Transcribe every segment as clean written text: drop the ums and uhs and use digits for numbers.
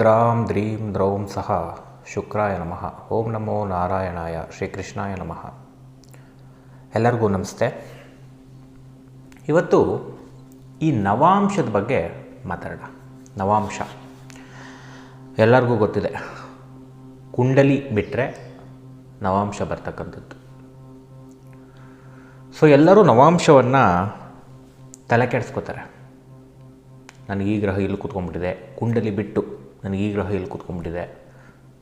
द्रां द्रीं द्रौं सह ಶುಕ್ರಾಯ ನಮಃ. ಓಂ ನಮೋ ನಾರಾಯಣಾಯ ಶ್ರೀಕೃಷ್ಣಾಯ ನಮಃ. ಎಲ್ಲರಿಗೂ ನಮಸ್ತೆ. ಇವತ್ತು ಈ ನವಾಂಶದ ಬಗ್ಗೆ ಮಾತಾಡೋಣ. ನವಾಂಶ ಎಲ್ಲರಿಗೂ ಗೊತ್ತಿದೆ, ಕುಂಡಲಿ ಬಿಟ್ಟರೆ ನವಾಂಶ ಬರ್ತಕ್ಕಂಥದ್ದು. ಸೊ ಎಲ್ಲರೂ ನವಾಂಶವನ್ನು ತಲೆ ಕೆಡಿಸ್ಕೋತಾರೆ. ನನಗೆ ಈ ಗ್ರಹ ಇಲ್ಲಿ ಕೂತ್ಕೊಂಡ್ಬಿಟ್ಟಿದೆ, ಕುಂಡಲಿ ಬಿಟ್ಟು ನನಗೆ ಈ ಗ್ರಹ ಇಲ್ಲಿ ಕೂತ್ಕೊಂಡ್ಬಿಟ್ಟಿದೆ,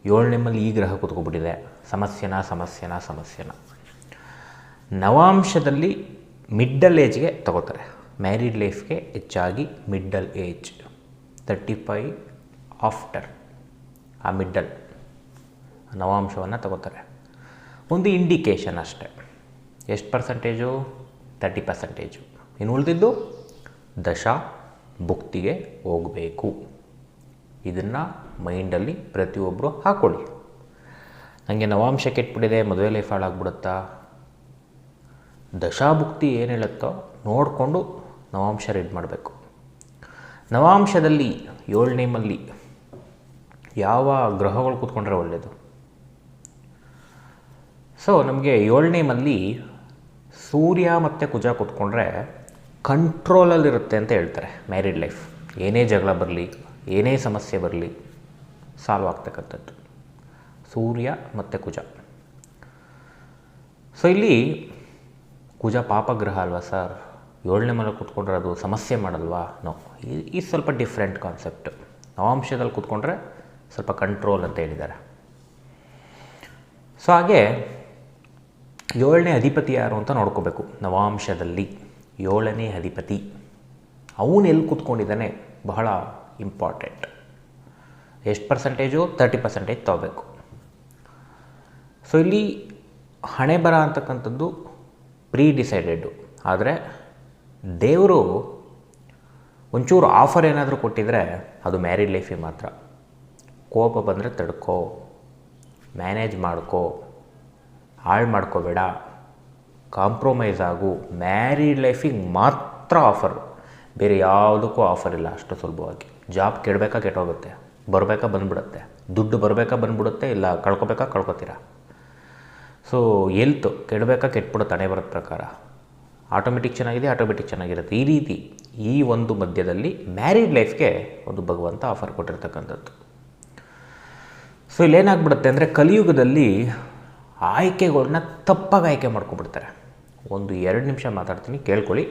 7ನೇಮಲ್ಲಿ ಈ ಗ್ರಹ ಕೂತ್ಕೊಂಡ್ಬಿಟ್ಟಿದೆ, ಸಮಸ್ಯೆನ. ನವಾಂಶದಲ್ಲಿ ಮಿಡ್ಡಲ್ ಏಜ್ಗೆ ತಗೋತಾರೆ. ಮ್ಯಾರಿಡ್ ಲೈಫ್ಗೆ ಹೆಚ್ಚಾಗಿ ಮಿಡ್ಡಲ್ ಏಜ್ 35 ಆಫ್ಟರ್ ಆ ಮಿಡ್ಡಲ್ ನವಾಂಶವನ್ನು ತಗೋತಾರೆ. ಒಂದು ಇಂಡಿಕೇಶನ್ ಅಷ್ಟೆ. ಎಷ್ಟು ಪರ್ಸೆಂಟೇಜು? 30%. ಇನ್ನು ಉಳಿದಿದ್ದು ದಶಾ ಭುಕ್ತಿಗೆ ಹೋಗಬೇಕು. ಇದನ್ನು ಮೈಂಡಲ್ಲಿ ಪ್ರತಿಯೊಬ್ಬರು ಹಾಕ್ಕೊಳ್ಳಿ. ನನಗೆ ನವಾಂಶ ಕೆಟ್ಬಿಟ್ಟಿದೆ, ಮದುವೆ ಲೈಫ್ ಹಾಳಾಗ್ಬಿಡುತ್ತಾ? ದಶಾಭುಕ್ತಿ ಏನು ಹೇಳುತ್ತೋ ನೋಡಿಕೊಂಡು ನವಾಂಶ ರೀಡ್ ಮಾಡಬೇಕು. ನವಾಂಶದಲ್ಲಿ 7ನೇಮಲ್ಲಿ ಯಾವ ಗ್ರಹಗಳು ಕೂತ್ಕೊಂಡ್ರೆ ಒಳ್ಳೆಯದು? ಸೊ ನಮಗೆ 7ನೇಮಲ್ಲಿ ಸೂರ್ಯ ಮತ್ತು ಕುಜ ಕೂತ್ಕೊಂಡ್ರೆ ಕಂಟ್ರೋಲಲ್ಲಿರುತ್ತೆ ಅಂತ ಹೇಳ್ತಾರೆ. ಮ್ಯಾರಿಡ್ ಲೈಫ್ ಏನೇ ಜಗಳ ಬರಲಿ, ಏನೇ ಸಮಸ್ಯೆ ಬರಲಿ ಸಾಲ್ವ್ ಆಗ್ತಕ್ಕಂಥದ್ದು ಸೂರ್ಯ ಮತ್ತು ಕುಜ. ಸೊ ಇಲ್ಲಿ ಕುಜ ಪಾಪಗ್ರಹ ಅಲ್ವಾ ಸರ್, 7ನೇ ಮನೆ ಕೂತ್ಕೊಂಡ್ರೆ ಅದು ಸಮಸ್ಯೆ ಮಾಡಲ್ವಾ? ನೋ, ಈ ಸ್ವಲ್ಪ ಡಿಫ್ರೆಂಟ್ ಕಾನ್ಸೆಪ್ಟ್. ನವಾಂಶದಲ್ಲಿ ಕೂತ್ಕೊಂಡ್ರೆ ಸ್ವಲ್ಪ ಕಂಟ್ರೋಲ್ ಅಂತ ಹೇಳಿದ್ದಾರೆ. ಸೊ ಹಾಗೆ 7ನೇ ಅಧಿಪತಿ ಯಾರು ಅಂತ ನೋಡ್ಕೋಬೇಕು. ನವಾಂಶದಲ್ಲಿ 7ನೇ ಅಧಿಪತಿ ಅವನು ಎಲ್ಲಿ ಕೂತ್ಕೊಂಡಿದ್ದಾನೆ ಬಹಳ ಇಂಪಾರ್ಟೆಂಟ್. ಎಷ್ಟು ಪರ್ಸೆಂಟೇಜು? 30% ತಗೋಬೇಕು. ಸೊ ಇಲ್ಲಿ ಹಣೆ ಬರ ಅಂತಕ್ಕಂಥದ್ದು ಪ್ರೀ ಡಿಸೈಡೆಡ್ಡು. ಆದರೆ ದೇವರು ಒಂಚೂರು ಆಫರ್ ಏನಾದರೂ ಕೊಟ್ಟಿದ್ರೆ ಅದು ಮ್ಯಾರಿಡ್ ಲೈಫಿಗೆ ಮಾತ್ರ. ಕೋಪ ಬಂದರೆ ತಡ್ಕೋ, ಮ್ಯಾನೇಜ್ ಮಾಡ್ಕೋ, ಹಾಳು ಮಾಡ್ಕೋಬೇಡ, ಕಾಂಪ್ರಮೈಸ್ ಆಗು. ಮ್ಯಾರಿಡ್ ಲೈಫಿಗೆ ಮಾತ್ರ ಆಫರು, ಬೇರೆ ಯಾವುದಕ್ಕೂ ಆಫರ್ ಇಲ್ಲ ಅಷ್ಟು ಸುಲಭವಾಗಿ. ಜಾಬ್ ಕೆಡಬೇಕಾ ಕೆಟ್ಟೋಗುತ್ತೆ, ಬರಬೇಕಾ ಬಂದುಬಿಡುತ್ತೆ, ದುಡ್ಡು ಬರಬೇಕಾ ಬಂದುಬಿಡುತ್ತೆ, ಇಲ್ಲ ಕಳ್ಕೊಬೇಕಾ ಕಳ್ಕೊತೀರ. ಸೊ ಎಲ್ತು ಕೆಡಬೇಕಾ ಕೆಟ್ಬಿಡುತ್ತೆ ಹಣೆ ಬರೋದ ಪ್ರಕಾರ. ಆಟೋಮೆಟಿಕ್ ಚೆನ್ನಾಗಿರುತ್ತೆ. ಈ ರೀತಿ ಈ ಒಂದು ಮಧ್ಯದಲ್ಲಿ ಮ್ಯಾರಿಡ್ ಲೈಫ್ಗೆ ಒಂದು ಭಗವಂತ ಆಫರ್ ಕೊಟ್ಟಿರ್ತಕ್ಕಂಥದ್ದು. ಸೊ ಇಲ್ಲೇನಾಗ್ಬಿಡುತ್ತೆ ಅಂದರೆ ಕಲಿಯುಗದಲ್ಲಿ ಆಯ್ಕೆಗಳನ್ನ ತಪ್ಪಾಗಿ ಆಯ್ಕೆ ಮಾಡ್ಕೊಬಿಡ್ತಾರೆ. ಒಂದು 2 ನಿಮಿಷ ಮಾತಾಡ್ತೀನಿ, ಕೇಳ್ಕೊಳ್ಳಿ.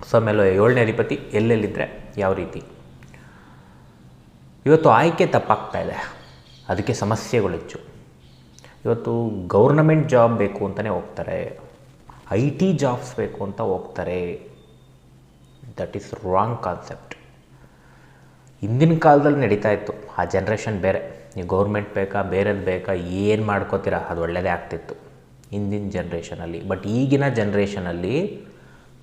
ಸೊ ಆಮೇಲೆ 7ನೇ ಅಧಿಪತಿ ಎಲ್ಲೆಲ್ಲಿದ್ದರೆ ಯಾವ ರೀತಿ. ಇವತ್ತು ಆಯ್ಕೆ ತಪ್ಪಾಗ್ತಾ ಇದೆ, ಅದಕ್ಕೆ ಸಮಸ್ಯೆಗಳು ಹೆಚ್ಚು. ಇವತ್ತು ಗೌರ್ನಮೆಂಟ್ ಜಾಬ್ ಬೇಕು ಅಂತಲೇ ಹೋಗ್ತಾರೆ, IT ಜಾಬ್ಸ್ ಬೇಕು ಅಂತ ಹೋಗ್ತಾರೆ. That is wrong concept. ಹಿಂದಿನ ಕಾಲದಲ್ಲಿ ನಡೀತಾ ಇತ್ತು, ಆ ಜನ್ರೇಷನ್ ಬೇರೆ. ನೀವು ಗೌರ್ಮೆಂಟ್ ಬೇಕಾ ಬೇರೆದು ಬೇಕಾ ಏನು ಮಾಡ್ಕೋತೀರಾ, ಅದು ಒಳ್ಳೆಯದೇ ಆಗ್ತಿತ್ತು ಹಿಂದಿನ ಜನ್ರೇಷನಲ್ಲಿ. ಬಟ್ ಈಗಿನ ಜನ್ರೇಷನಲ್ಲಿ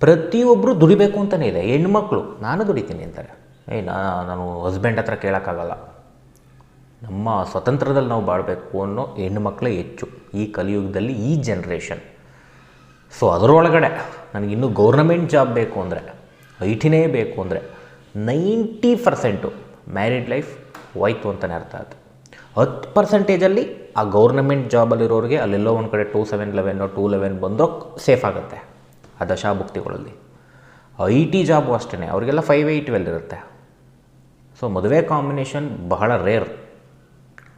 ಪ್ರತಿಯೊಬ್ಬರು ದುಡಿಬೇಕು ಅಂತಲೇ ಇದೆ. ಹೆಣ್ಮಕ್ಳು ನಾನು ದುಡಿತೀನಿ ಅಂತಾರೆ. ನಾನು ಹಸ್ಬೆಂಡ್ ಹತ್ರ ಕೇಳೋಕ್ಕಾಗಲ್ಲ. ನಮ್ಮ ಸ್ವತಂತ್ರದಲ್ಲಿ ನಾವು ಬಾಳಬೇಕು ಅನ್ನೋ ಹೆಣ್ಣುಮಕ್ಕಳೇ ಹೆಚ್ಚು ಈ ಕಲಿಯುಗದಲ್ಲಿ, ಈ ಜನ್ರೇಷನ್. ಸೊ ಅದರೊಳಗಡೆ ನನಗಿನ್ನೂ ಗೌರ್ನಮೆಂಟ್ ಜಾಬ್ ಬೇಕು ಅಂದರೆ, IT ಬೇಕು ಅಂದರೆ 90% ಮ್ಯಾರಿಡ್ ಲೈಫ್ ಹೋಯ್ತು ಅಂತಲೇ ಅರ್ಥ. ಅದು 10%ಅಲ್ಲಿ ಆ ಗೌರ್ನಮೆಂಟ್ ಜಾಬಲ್ಲಿರೋರಿಗೆ ಅಲ್ಲೆಲ್ಲೋ ಒಂದು ಕಡೆ 2711 211 ಬಂದರೂ ಸೇಫ್ ಆಗುತ್ತೆ ಆ ದಶಾಭುಕ್ತಿಗಳಲ್ಲಿ. IT ಜಾಬು ಅಷ್ಟೇ, ಅವರಿಗೆಲ್ಲ 5-8-12 ಇರುತ್ತೆ. ಸೊ ಮದುವೆ ಕಾಂಬಿನೇಷನ್ ಬಹಳ ರೇರ್.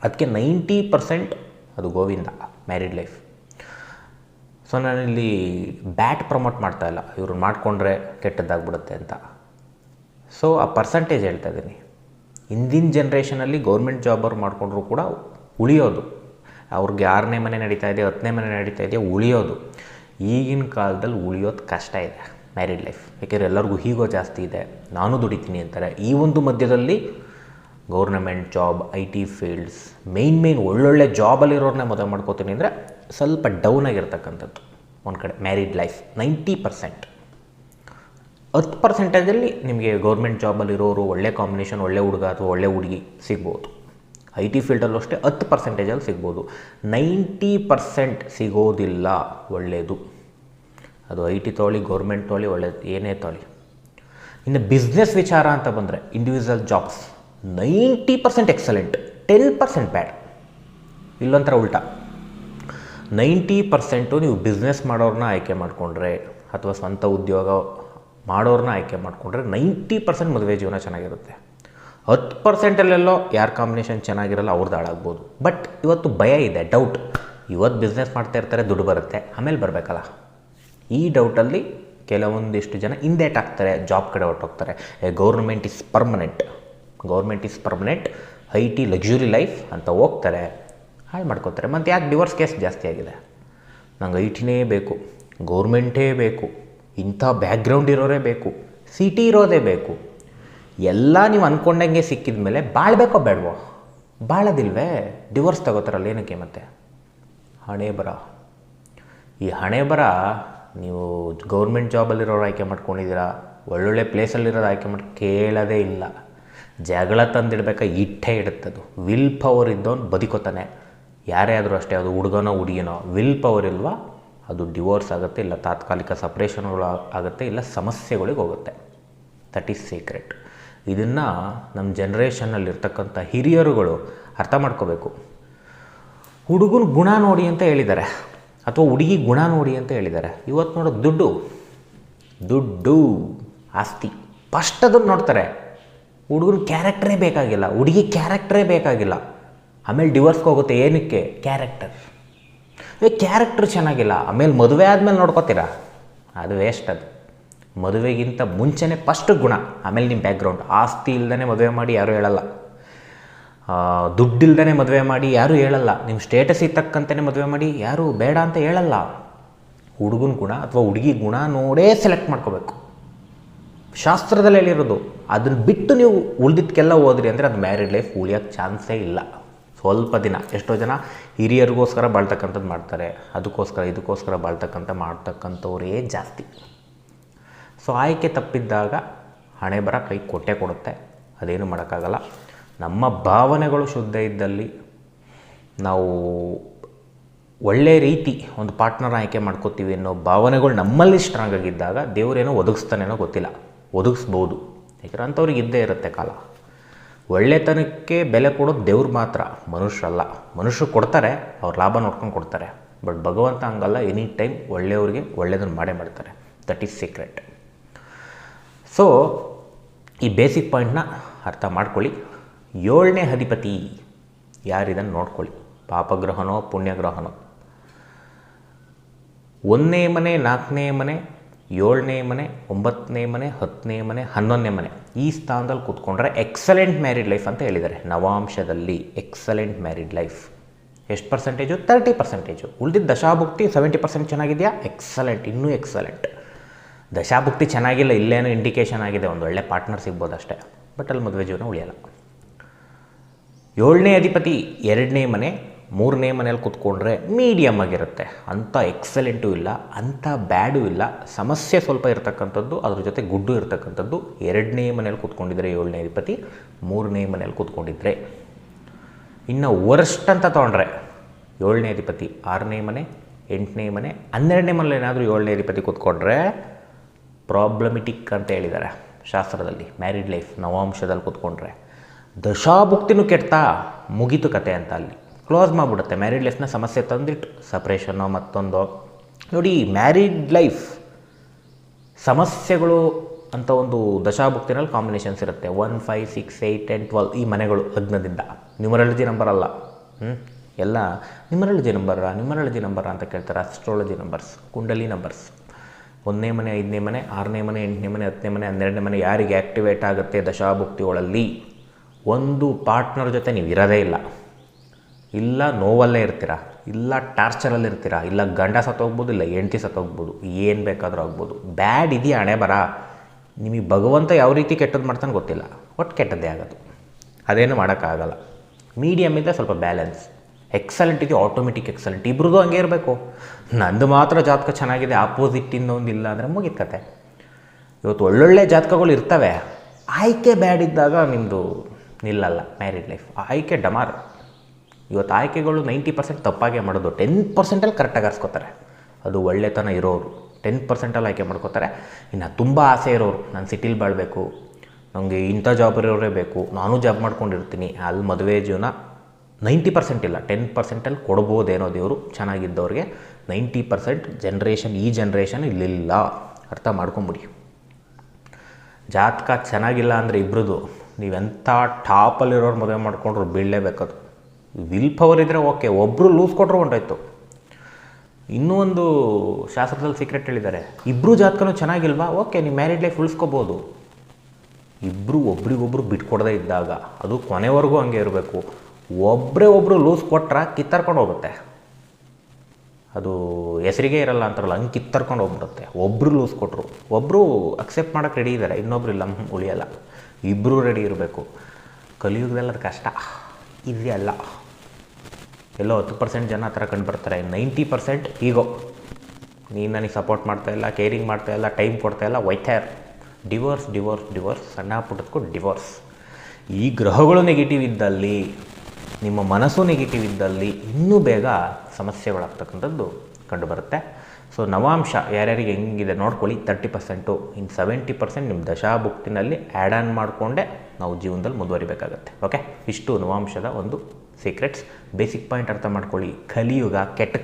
ಅದಕ್ಕೆ 90% ಅದು ಗೋವಿಂದ ಮ್ಯಾರಿಡ್ ಲೈಫ್. ಸೊ ನಾನಿಲ್ಲಿ ಬ್ಯಾಟ್ ಪ್ರಮೋಟ್ ಮಾಡ್ತಾ ಇಲ್ಲ, ಇವ್ರು ಮಾಡಿಕೊಂಡ್ರೆ ಕೆಟ್ಟದ್ದಾಗ್ಬಿಡುತ್ತೆ ಅಂತ. ಸೊ ಆ ಪರ್ಸಂಟೇಜ್ ಹೇಳ್ತಾ ಇದ್ದೀನಿ. ಹಿಂದಿನ ಜನ್ರೇಷನಲ್ಲಿ ಗೌರ್ಮೆಂಟ್ ಜಾಬ್ ಅವ್ರು ಮಾಡಿಕೊಂಡ್ರು ಕೂಡ ಉಳಿಯೋದು, ಅವ್ರಿಗೆ 6ನೇ ಮನೆ ನಡೀತಾ ಇದೆ, 10ನೇ ಮನೆ ನಡೀತಾ ಇದೆ, ಉಳಿಯೋದು. ಈಗಿನ ಕಾಲದಲ್ಲಿ ಉಳಿಯೋದು ಕಷ್ಟ ಇದೆ ಮ್ಯಾರಿಡ್ ಲೈಫ್. ಯಾಕೆಂದರೆ ಎಲ್ಲರಿಗೂ ಹೀಗೋ ಜಾಸ್ತಿ ಇದೆ, ನಾನು ದುಡಿತೀನಿ ಅಂತಾರೆ. ಈ ಒಂದು ಮಧ್ಯದಲ್ಲಿ government job, IT fields, main ಒಳ್ಳೊಳ್ಳೆ ಜಾಬಲ್ಲಿರೋರನ್ನೇ ಮದುವೆ ಮಾಡ್ಕೋತೀನಿ ಅಂದರೆ ಸ್ವಲ್ಪ ಡೌನ್ ಆಗಿರ್ತಕ್ಕಂಥದ್ದು ಒಂದು ಕಡೆ ಮ್ಯಾರಿಡ್ ಲೈಫ್. 90%. 10%ಅಲ್ಲಿ ನಿಮಗೆ ಗೌರ್ಮೆಂಟ್ ಜಾಬಲ್ಲಿರೋರು ಒಳ್ಳೆ ಕಾಂಬಿನೇಷನ್, ಒಳ್ಳೆ ಹುಡುಗ ಅಥವಾ ಒಳ್ಳೆ ಹುಡುಗಿ ಸಿಗ್ಬೋದು. IT ಫೀಲ್ಡಲ್ಲೂ ಅಷ್ಟೇ 10%ಅಲ್ಲಿ ಸಿಗ್ಬೋದು. 90% ಸಿಗೋದಿಲ್ಲ ಒಳ್ಳೆಯದು. ಅದು IT ತೊಗೊಳ್ಳಿ, ಗೌರ್ಮೆಂಟ್ ತೊಗೊಳ್ಳಿ, ಒಳ್ಳೆಯದು ಏನೇ ತೊಗೊಳ್ಳಿ. ಇನ್ನು ಬಿಸ್ನೆಸ್ ವಿಚಾರ ಅಂತ ಬಂದರೆ ಇಂಡಿವಿಜುವಲ್ ಜಾಬ್ಸ್ 90% ಎಕ್ಸಲೆಂಟ್, 10% ಬ್ಯಾಡ್. ಇಲ್ಲೊಂಥರ ಉಲ್ಟಾ, 90% ನೀವು ಬಿಸ್ನೆಸ್ ಮಾಡೋರನ್ನ ಆಯ್ಕೆ ಮಾಡಿಕೊಂಡ್ರೆ ಅಥವಾ ಸ್ವಂತ ಉದ್ಯೋಗ ಮಾಡೋರನ್ನ ಆಯ್ಕೆ ಮಾಡಿಕೊಂಡ್ರೆ 90% ಮದುವೆ ಜೀವನ ಚೆನ್ನಾಗಿರುತ್ತೆ. 10%ಅಲ್ಲೆಲ್ಲೋ ಯಾರ ಕಾಂಬಿನೇಷನ್ ಚೆನ್ನಾಗಿರಲ್ಲ ಅವ್ರದ್ದು ಹಾಳಾಗ್ಬೋದು. ಬಟ್ ಇವತ್ತು ಭಯ ಇದೆ, ಡೌಟ್. ಇವತ್ತು ಬಿಸ್ನೆಸ್ ಮಾಡ್ತಾ ಇರ್ತಾರೆ, ದುಡ್ಡು ಬರುತ್ತೆ, ಆಮೇಲೆ ಬರಬೇಕಲ್ಲ. ಈ ಡೌಟಲ್ಲಿ ಕೆಲವೊಂದಿಷ್ಟು ಜನ ಹಿಂದೇಟಾಗ್ತಾರೆ, ಜಾಬ್ ಕಡೆ ಹೊರಟೋಗ್ತಾರೆ. Government is permanent, IT luxury life ಅಂತ ಹೋಗ್ತಾರೆ, ಹಾಳು ಮಾಡ್ಕೋತಾರೆ. ಮತ್ತು ಯಾಕೆ ಡಿವೋರ್ಸ್ ಕೇಸ್ ಜಾಸ್ತಿ ಆಗಿದೆ? ನಂಗೆ ITನೇ ಬೇಕು, ಗೌರ್ಮೆಂಟೇ ಬೇಕು, ಇಂಥ ಬ್ಯಾಕ್ಗ್ರೌಂಡ್ ಇರೋರೇ ಬೇಕು, ಸಿಟಿ ಇರೋದೇ ಬೇಕು, ಎಲ್ಲ ನೀವು ಅಂದ್ಕೊಂಡಂಗೆ ಸಿಕ್ಕಿದ ಮೇಲೆ ಬಾಳಬೇಕೋ ಬೇಡವೋ? ಬಾಳೋದಿಲ್ವೇ? ಡಿವೋರ್ಸ್ ತಗೋತಾರಲ್ಲ ಏನಕ್ಕೆ? ಮತ್ತೆ ಹಣೆ ಬರ. ಈ ಹಣೆ ಬರ ನೀವು ಗೌರ್ಮೆಂಟ್ ಜಾಬಲ್ಲಿರೋರು ಆಯ್ಕೆ ಮಾಡ್ಕೊಂಡಿದ್ದೀರಾ, ಒಳ್ಳೊಳ್ಳೆ ಪ್ಲೇಸಲ್ಲಿರೋದು ಆಯ್ಕೆ ಮಾಡಿ ಕೇಳೋದೇ ಇಲ್ಲ. ಜಗಳ ತಂದಿಡ್ಬೇಕಾ ಇಟ್ಟೇ ಇಡುತ್ತದು. ವಿಲ್ ಪವರ್ ಇದ್ದವನು ಬದುಕೋತಾನೆ. ಯಾರೇ ಆದರೂ ಅಷ್ಟೇ, ಅದು ಹುಡುಗನೋ ಹುಡುಗಿನೋ, ವಿಲ್ ಪವರ್ ಇಲ್ವಾ ಅದು ಡಿವೋರ್ಸ್ ಆಗುತ್ತೆ, ಇಲ್ಲ ತಾತ್ಕಾಲಿಕ ಸಪ್ರೇಷನ್ಗಳು ಆಗುತ್ತೆ, ಇಲ್ಲ ಸಮಸ್ಯೆಗಳಿಗೆ ಹೋಗುತ್ತೆ. That is secret. ಇದನ್ನು ನಮ್ಮ ಜನ್ರೇಷನ್ನಲ್ಲಿರ್ತಕ್ಕಂಥ ಹಿರಿಯರುಗಳು ಅರ್ಥ ಮಾಡ್ಕೋಬೇಕು. ಹುಡುಗನ ಗುಣ ನೋಡಿ ಅಂತ ಹೇಳಿದ್ದಾರೆ, ಅಥವಾ ಹುಡುಗಿ ಗುಣ ನೋಡಿ ಅಂತ ಹೇಳಿದ್ದಾರೆ. ಇವತ್ತು ನೋಡೋದು ದುಡ್ಡು ಆಸ್ತಿ, ಫಸ್ಟ್ ಅದನ್ನು ನೋಡ್ತಾರೆ. ಹುಡುಗನ ಕ್ಯಾರೆಕ್ಟರೇ ಬೇಕಾಗಿಲ್ಲ, ಹುಡುಗಿ ಕ್ಯಾರೆಕ್ಟರೇ ಬೇಕಾಗಿಲ್ಲ. ಆಮೇಲೆ ಡಿವೋರ್ಸ್ಗೆ ಹೋಗುತ್ತೆ. ಏನಕ್ಕೆ? ಕ್ಯಾರೆಕ್ಟರ್ ಚೆನ್ನಾಗಿಲ್ಲ, ಆಮೇಲೆ ಮದುವೆ ಆದಮೇಲೆ ನೋಡ್ಕೋತೀರಾ, ಅದು ವೇಸ್ಟ್. ಅದು ಮದುವೆಗಿಂತ ಮುಂಚೆನೇ ಫಸ್ಟ್ ಗುಣ, ಆಮೇಲೆ ನಿಮ್ಮ ಬ್ಯಾಕ್ಗ್ರೌಂಡ್. ಆಸ್ತಿ ಇಲ್ದೇ ಮದುವೆ ಮಾಡಿ ಯಾರೂ ಹೇಳಲ್ಲ, ದುಡ್ಡಿಲ್ದೇ ಮದುವೆ ಮಾಡಿ ಯಾರೂ ಹೇಳಲ್ಲ, ನಿಮ್ಮ ಸ್ಟೇಟಸ್ಸಿಗೆ ತಕ್ಕಂತೆಯೇ ಮದುವೆ ಮಾಡಿ ಯಾರೂ ಬೇಡ ಅಂತ ಹೇಳಲ್ಲ. ಹುಡುಗನ ಗುಣ ಅಥವಾ ಹುಡುಗಿ ಗುಣ ನೋಡೇ ಸೆಲೆಕ್ಟ್ ಮಾಡ್ಕೋಬೇಕು. ಶಾಸ್ತ್ರದಲ್ಲಿ ಹೇಳಿರೋದು. ಅದನ್ನು ಬಿಟ್ಟು ನೀವು ಉಳಿದಿದ್ದಕ್ಕೆಲ್ಲ ಹೋದ್ರಿ ಅಂದರೆ ಅದು ಮ್ಯಾರಿಡ್ ಲೈಫ್ ಉಳಿಯೋಕ್ಕೆ ಚಾನ್ಸೇ ಇಲ್ಲ. ಸ್ವಲ್ಪ ದಿನ. ಎಷ್ಟೋ ಜನ ಹಿರಿಯರಿಗೋಸ್ಕರ ಬಾಳ್ತಕ್ಕಂಥದ್ದು ಮಾಡ್ತಾರೆ, ಇದಕ್ಕೋಸ್ಕರ ಮಾಡ್ತಕ್ಕಂಥವ್ರೇ ಜಾಸ್ತಿ. ಸೊ ಆಯ್ಕೆ ತಪ್ಪಿದ್ದಾಗ ಹಣೆ ಬರ ಕೈ ಕೊಡುತ್ತೆ, ಅದೇನು ಮಾಡೋಕ್ಕಾಗಲ್ಲ. ನಮ್ಮ ಭಾವನೆಗಳು ಶುದ್ಧ ಇದ್ದಲ್ಲಿ ನಾವು ಒಳ್ಳೆ ರೀತಿ ಒಂದು ಪಾರ್ಟ್ನರ್ ಆಯ್ಕೆ ಮಾಡ್ಕೋತೀವಿ ಅನ್ನೋ ಭಾವನೆಗಳು ನಮ್ಮಲ್ಲಿ ಸ್ಟ್ರಾಂಗ್ ಆಗಿದ್ದಾಗ ದೇವರೇನೋ ಒದಗಿಸ್ತಾನೇನೋ ಗೊತ್ತಿಲ್ಲ, ಒದಗಿಸ್ಬೋದು. ಯಾಕಂದ್ರೆ ಅಂಥವ್ರಿಗೆ ಇದ್ದೇ ಇರುತ್ತೆ ಕಾಲ. ಒಳ್ಳೆತನಕ್ಕೆ ಬೆಲೆ ಕೊಡೋದು ದೇವ್ರು ಮಾತ್ರ, ಮನುಷ್ಯರಲ್ಲ. ಮನುಷ್ಯರು ಕೊಡ್ತಾರೆ, ಅವ್ರ ಲಾಭ ನೋಡ್ಕೊಂಡು ಕೊಡ್ತಾರೆ. ಬಟ್ ಭಗವಂತ ಹಂಗಲ್ಲ, ಎನಿ ಟೈಮ್ ಒಳ್ಳೆಯವ್ರಿಗೆ ಒಳ್ಳೆಯದನ್ನು ಮಾಡ್ತಾರೆ. That is secret. ಸೊ ಈ ಬೇಸಿಕ್ ಪಾಯಿಂಟ್ನ ಅರ್ಥ ಮಾಡ್ಕೊಳ್ಳಿ. 7ನೇ ಅಧಿಪತಿ ಯಾರಿದನ್ನು ನೋಡ್ಕೊಳ್ಳಿ. ಪಾಪಗ್ರಹನೋ ಪುಣ್ಯಗ್ರಹನೋ. 1ನೇ ಮನೆ, 4ನೇ ಮನೆ, 7ನೇ ಮನೆ, 9ನೇ ಮನೆ, 10ನೇ ಮನೆ, 11ನೇ ಮನೆ, ಈ ಸ್ಥಾನದಲ್ಲಿ ಕೂತ್ಕೊಂಡ್ರೆ ಎಕ್ಸಲೆಂಟ್ ಮ್ಯಾರಿಡ್ ಲೈಫ್ ಅಂತ ಹೇಳಿದ್ದಾರೆ ನವಾಂಶದಲ್ಲಿ. Excellent married life. ಎಷ್ಟು ಪರ್ಸೆಂಟೇಜು? 30%. ಉಳಿದಿದ್ದ ದಶಾಭುಕ್ತಿ 70% ಚೆನ್ನಾಗಿದೆಯಾ? ಎಕ್ಸಲೆಂಟ್, ಇನ್ನೂ ಎಕ್ಸಲೆಂಟ್. ದಶಾಭುಕ್ತಿ ಚೆನ್ನಾಗಿಲ್ಲ, ಇಲ್ಲೇನೋ ಇಂಡಿಕೇಶನ್ ಆಗಿದೆ, ಒಂದು ಒಳ್ಳೆ ಪಾರ್ಟ್ನರ್ ಸಿಗ್ಬೋದು ಅಷ್ಟೇ. ಬಟ್ ಅಲ್ಲಿ ಮದುವೆ ಜೀವನ ಉಳಿಯಲ್ಲ. 7ನೇ ಅಧಿಪತಿ 2ನೇ ಮನೆ, 3ನೇ ಮನೇಲಿ ಕೂತ್ಕೊಂಡ್ರೆ ಮೀಡಿಯಮ್ ಆಗಿರುತ್ತೆ. ಅಂಥ ಎಕ್ಸಲೆಂಟು ಇಲ್ಲ, ಅಂಥ ಬ್ಯಾಡು ಇಲ್ಲ, ಸಮಸ್ಯೆ ಸ್ವಲ್ಪ ಇರತಕ್ಕಂಥದ್ದು, ಅದ್ರ ಜೊತೆ ಗುಡ್ಡು ಇರತಕ್ಕಂಥದ್ದು. 2ನೇ ಮನೇಲಿ ಕೂತ್ಕೊಂಡಿದ್ರೆ 7ನೇ ಅಧಿಪತಿ, 3ನೇ ಮನೇಲಿ ಕೂತ್ಕೊಂಡಿದ್ರೆ. ಇನ್ನು ವರ್ಸ್ಟ್ ಅಂತ ತೊಗೊಂಡ್ರೆ 7ನೇ ಅಧಿಪತಿ 6ನೇ ಮನೆ, 8ನೇ ಮನೆ, 12ನೇ ಮನೇಲಿ ಏನಾದರೂ 7ನೇ ಅಧಿಪತಿ ಕೂತ್ಕೊಂಡ್ರೆ ಪ್ರಾಬ್ಲಮಿಟಿಕ್ ಅಂತ ಹೇಳಿದ್ದಾರೆ ಶಾಸ್ತ್ರದಲ್ಲಿ. ಮ್ಯಾರಿಡ್ ಲೈಫ್ ನವಾಂಶದಲ್ಲಿ ಕೂತ್ಕೊಂಡ್ರೆ ದಶಾಭುಕ್ತಿನೂ ಕೆಡ್ತಾ ಮುಗೀತು ಕತೆ ಅಂತ ಅಲ್ಲಿ ಕ್ಲೋಸ್ ಮಾಡಿಬಿಡುತ್ತೆ. ಮ್ಯಾರಿಡ್ ಲೈಫ್ನ ಸಮಸ್ಯೆ ತಂದಿಟ್ಟು ಸಪ್ರೇಷನ್ನೋ ಮತ್ತೊಂದು. ನೋಡಿ, ಮ್ಯಾರಿಡ್ ಲೈಫ್ ಸಮಸ್ಯೆಗಳು ಅಂತ ಒಂದು ದಶಾಭುಕ್ತಿನಲ್ಲಿ ಕಾಂಬಿನೇಷನ್ಸ್ ಇರುತ್ತೆ. 1, 5, 6, 8, 10, 12 ಈ ಮನೆಗಳು ಲಗ್ನದಿಂದ. ನ್ಯೂಮರಾಲಜಿ ನಂಬರ್ ಅಲ್ಲ, ಎಲ್ಲ ನ್ಯೂಮರಾಲಜಿ ನಂಬರ ಅಂತ ಕೇಳ್ತಾರೆ. ಅಸ್ಟ್ರಾಲಜಿ ನಂಬರ್ಸ್, ಕುಂಡಲಿ ನಂಬರ್ಸ್. 1ನೇ ಮನೆ, 5ನೇ ಮನೆ, 6ನೇ ಮನೆ, 8ನೇ ಮನೆ, 10ನೇ ಮನೆ, 12ನೇ ಮನೆ ಯಾರಿಗೆ ಆ್ಯಕ್ಟಿವೇಟ್ ಆಗುತ್ತೆ ದಶಾಭುಕ್ತಿಗಳಲ್ಲಿ, ಒಂದು ಪಾರ್ಟ್ನರ್ ಜೊತೆ ನೀವು ಇರೋದೇ ಇಲ್ಲ ನೋವಲ್ಲೇ ಇರ್ತೀರ, ಇಲ್ಲ ಟಾರ್ಚರಲ್ಲಿ ಇರ್ತೀರ, ಇಲ್ಲ ಗಂಡ ಸತ್ತೋಗ್ಬೋದು, ಇಲ್ಲ ಹೆಂಡತಿ ಸತ್ತೋಗ್ಬೋದು, ಏನು ಬೇಕಾದರೂ ಆಗ್ಬೋದು. ಬ್ಯಾಡ್ ಇದೆಯಾ ಹಣೆ ಬರ. ನಿಮಗೆ ಭಗವಂತ ಯಾವ ರೀತಿ ಕೆಟ್ಟದ್ದು ಮಾಡ್ತಾನೆ ಗೊತ್ತಿಲ್ಲ, ಒಟ್ಟು ಕೆಟ್ಟದ್ದೇ ಆಗೋದು. ಅದೇನು ಮಾಡೋಕ್ಕಾಗಲ್ಲ. ಮೀಡಿಯಮ್ ಇದೆ, ಸ್ವಲ್ಪ ಬ್ಯಾಲೆನ್ಸ್. ಎಕ್ಸಲೆಂಟ್ ಇದೆಯೋ ಆಟೋಮೆಟಿಕ್ ಎಕ್ಸಲೆಂಟ್. ಇಬ್ರದ್ದು ಹಂಗೆ ಇರಬೇಕು. ನಂದು ಮಾತ್ರ ಜಾತಕ ಚೆನ್ನಾಗಿದೆ, ಆಪೋಸಿಟ್ ಇನ್ನೊಂದು ಇಲ್ಲ ಅಂದರೆ ಮುಗಿದ ಕತೆ. ಇವತ್ತು ಒಳ್ಳೊಳ್ಳೆ ಜಾತಕಗಳು ಇರ್ತವೆ, ಆಯ್ಕೆ ಬ್ಯಾಡ್ ಇದ್ದಾಗ ನಿಮ್ಮದು ನಿಲ್ಲಲ್ಲ ಮ್ಯಾರಿಡ್ ಲೈಫ್. ಆಯ್ಕೆ ಡಮಾರ್. ಇವತ್ತು ಆಯ್ಕೆಗಳು 90% ತಪ್ಪಾಗೆ ಮಾಡೋದು, 10%ಅಲ್ಲಿ ಕರೆಕ್ಟಾಗಿ ಆರಿಸ್ಕೋತಾರೆ. ಅದು ಒಳ್ಳೆತನ ಇರೋರು 10%ಅಲ್ಲಿ ಆಯ್ಕೆ ಮಾಡ್ಕೋತಾರೆ. ಇನ್ನು ತುಂಬ ಆಸೆ ಇರೋರು, ನಾನು ಸಿಟಿಲಿ ಬಾಳಬೇಕು, ನನಗೆ ಇಂಥ ಜಾಬ್ ಇರೋರೇ ಬೇಕು, ನಾನು ಜಾಬ್ ಮಾಡ್ಕೊಂಡಿರ್ತೀನಿ, ಅಲ್ಲಿ ಮದುವೆ ಜೀವನ 90% ಇಲ್ಲ, 10%ಅಲ್ಲಿ ಕೊಡ್ಬೋದೇನೋ ದೇವರು ಚೆನ್ನಾಗಿದ್ದವ್ರಿಗೆ. 90% ಈ ಜನ್ರೇಷನ್ ಇಲ್ಲಿಲ್ಲ, ಅರ್ಥ ಮಾಡ್ಕೊಂಬಿಡಿ. ಜಾತಕ ಚೆನ್ನಾಗಿಲ್ಲ ಅಂದರೆ ಇಬ್ಬರದು ನೀವೆಂಥ ಟಾಪಲ್ಲಿರೋರು ಮದುವೆ ಮಾಡ್ಕೊಂಡ್ರು ಬೀಳಲೇಬೇಕದು. ವಿಲ್ ಪವರ್ ಇದ್ದರೆ ಓಕೆ, ಒಬ್ಬರು ಲೂಸ್ ಕೊಟ್ಟರು ಹೊಂಟೋಯ್ತು. ಇನ್ನೂ ಒಂದು ಶಾಸ್ತ್ರದಲ್ಲಿ ಸೀಕ್ರೆಟ್ ಹೇಳಿದ್ದಾರೆ, ಇಬ್ಬರು ಜಾತಕನೂ ಚೆನ್ನಾಗಿಲ್ವಾ, ಓಕೆ ನೀವು ಮ್ಯಾರಿಡ್ ಲೈಫ್ ಉಳಿಸ್ಕೋಬೋದು. ಇಬ್ಬರು ಒಬ್ರಿಗೊಬ್ರು ಬಿಟ್ಕೊಡದೇ ಇದ್ದಾಗ, ಅದು ಕೊನೆವರೆಗೂ ಹಂಗೆ ಇರಬೇಕು. ಒಬ್ಬರು ಲೂಸ್ ಕೊಟ್ರೆ ಕಿತ್ತರ್ಕೊಂಡು ಹೋಗುತ್ತೆ, ಅದು ಹೆಸರಿಗೆ ಇರಲ್ಲ ಅಂತಾರಲ್ಲ, ಹಂಗೆ ಕಿತ್ತರ್ಕೊಂಡು ಹೋಗ್ಬಿಡುತ್ತೆ. ಒಬ್ಬರು ಲೂಸ್ ಕೊಟ್ಟರು, ಒಬ್ಬರು ಅಕ್ಸೆಪ್ಟ್ ಮಾಡೋಕ್ಕೆ ರೆಡಿ ಇದ್ದಾರೆ, ಇನ್ನೊಬ್ರು ಇಲ್ಲ, ಉಳಿಯಲ್ಲ. ಇಬ್ಬರು ರೆಡಿ ಇರಬೇಕು. ಕಲಿಯುಗದಲ್ಲಿ ಅದು ಕಷ್ಟ, ಇದೆಯಲ್ಲ. ಎಲ್ಲೋ 10% ಜನ ಆ ಥರ ಕಂಡು ಬರ್ತಾರೆ. 90% ಈಗೋ, ನೀನು ನನಗೆ ಸಪೋರ್ಟ್ ಮಾಡ್ತಾಯಿಲ್ಲ, ಕೇರಿಂಗ್ ಮಾಡ್ತಾಯಿಲ್ಲ, ಟೈಮ್ ಕೊಡ್ತಾಯಿಲ್ಲ, ಒಯ್ತಾಯಿರು. ಡಿವೋರ್ಸ್, ಸಣ್ಣ ಪುಟ್ಟದಕ್ಕೂ ಡಿವೋರ್ಸ್. ಈ ಗ್ರಹಗಳು ನೆಗೆಟಿವ್ ಇದ್ದಲ್ಲಿ, ನಿಮ್ಮ ಮನಸ್ಸು ನೆಗೆಟಿವ್ ಇದ್ದಲ್ಲಿ ಇನ್ನೂ ಬೇಗ ಸಮಸ್ಯೆಗಳಾಗ್ತಕ್ಕಂಥದ್ದು ಕಂಡುಬರುತ್ತೆ. ಸೊ ನವಾಂಶ ಯಾರ್ಯಾರಿಗೆ ಹೆಂಗಿದೆ ನೋಡ್ಕೊಳ್ಳಿ. 30%, ಇನ್ನು 70% ನಿಮ್ಮ ದಶಾಭುಕ್ತಿನಲ್ಲಿ ಆ್ಯಡ್ ಆನ್ ಮಾಡಿಕೊಂಡೆ ನಾವು ಜೀವನದಲ್ಲಿ ಮುಂದುವರಿಬೇಕಾಗತ್ತೆ. ಓಕೆ, ಇಷ್ಟು ನವಾಂಶದ ಒಂದು ಸೀಕ್ರೆಟ್ಸ್. ಬೇಸಿಕ್ ಪಾಯಿಂಟ್ ಅರ್ಥ ಮಾಡ್ಕೊಳ್ಳಿ. ಕಲಿಯುಗ ಕೆಟ್ಟ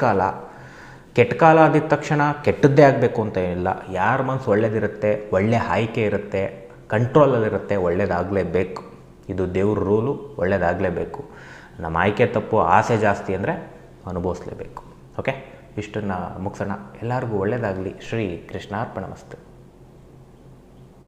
ಕಾಲ ಆದಿದ ತಕ್ಷಣ ಕೆಟ್ಟದ್ದೇ ಆಗಬೇಕು ಅಂತ ಏನಿಲ್ಲ. ಯಾರ ಮನಸ್ಸು ಒಳ್ಳೇದಿರುತ್ತೆ, ಒಳ್ಳೆ ಆಯ್ಕೆ ಇರುತ್ತೆ, ಕಂಟ್ರೋಲಲ್ಲಿರುತ್ತೆ, ಒಳ್ಳೇದಾಗಲೇಬೇಕು. ಇದು ದೇವ್ರ ರೂಲು, ಒಳ್ಳೇದಾಗಲೇಬೇಕು. ನಮ್ಮ ಆಯ್ಕೆ ತಪ್ಪು, ಆಸೆ ಜಾಸ್ತಿ ಅಂದರೆ ಅನುಭವಿಸ್ಲೇಬೇಕು. ಓಕೆ, ಇಷ್ಟನ್ನು ಮುಗಿಸೋಣ. ಎಲ್ಲರಿಗೂ ಒಳ್ಳೆಯದಾಗಲಿ. ಶ್ರೀ ಕೃಷ್ಣಾರ್ಪಣಮಸ್ತು.